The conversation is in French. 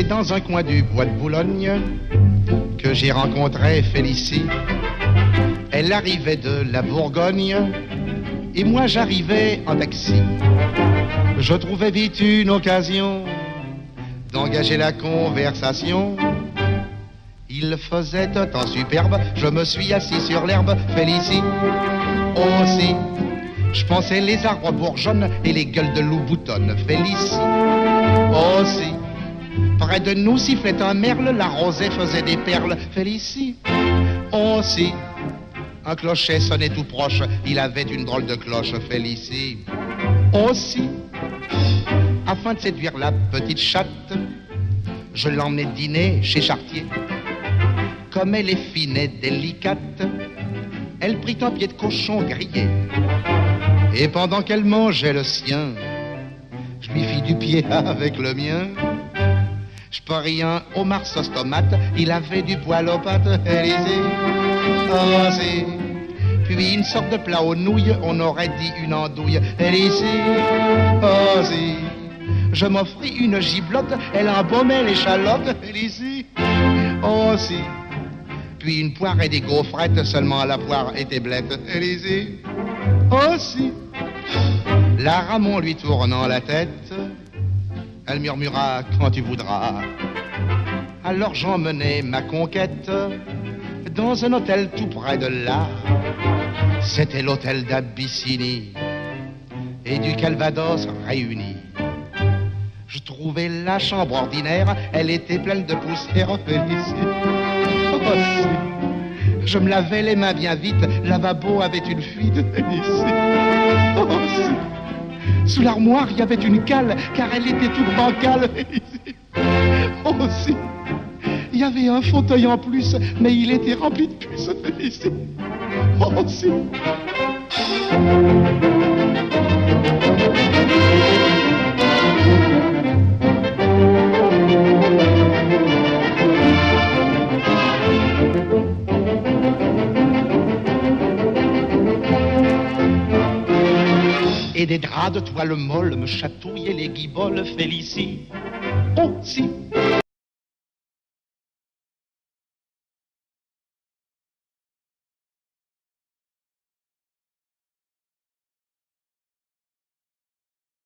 dans un coin du bois de Boulogne que j'ai rencontré Félicie. Elle arrivait de la Bourgogne et moi j'arrivais en taxi. Je trouvais vite une occasion d'engager la conversation. Il faisait un temps superbe, je me suis assis sur l'herbe. Félicie aussi, je pensais les arbres bourgeonnent et les gueules de loup boutonnent. Félicie aussi, près de nous sifflait un merle, la rosée faisait des perles. Félicie aussi, un clocher sonnait tout proche, il avait une drôle de cloche. Félicie aussi, afin de séduire la petite chatte, je l'emmenai dîner chez Chartier. Comme elle est fine et délicate, elle prit un pied de cochon grillé. Et pendant qu'elle mangeait le sien, je lui fis du pied avec le mien. Je parie un homard sauce tomate, il avait du poil aux pattes. Élysée aussi, puis une sorte de plat aux nouilles, on aurait dit une andouille. Élysée aussi, je m'offris une giblotte, elle embaumait l'échalote. Élysée aussi, puis une poire et des gaufrettes, seulement la poire était blette. Élysée aussi, la Ramon lui tournant la tête, elle murmura quand tu voudras. Alors j'emmenai ma conquête dans un hôtel tout près de là. C'était l'hôtel d'Abyssinie et du Calvados réunis. Je trouvais la chambre ordinaire, elle était pleine de poussière. Félicie aussi, je me lavais les mains bien vite, le lavabo avait une fuite. Félicie aussi, sous l'armoire il y avait une cale, car elle était toute bancale. Félicie aussi, il y avait un fauteuil en plus, mais il était rempli de puces. Félicie aussi. Et des draps de toile molle me chatouillaient les guiboles. Félicie aussi,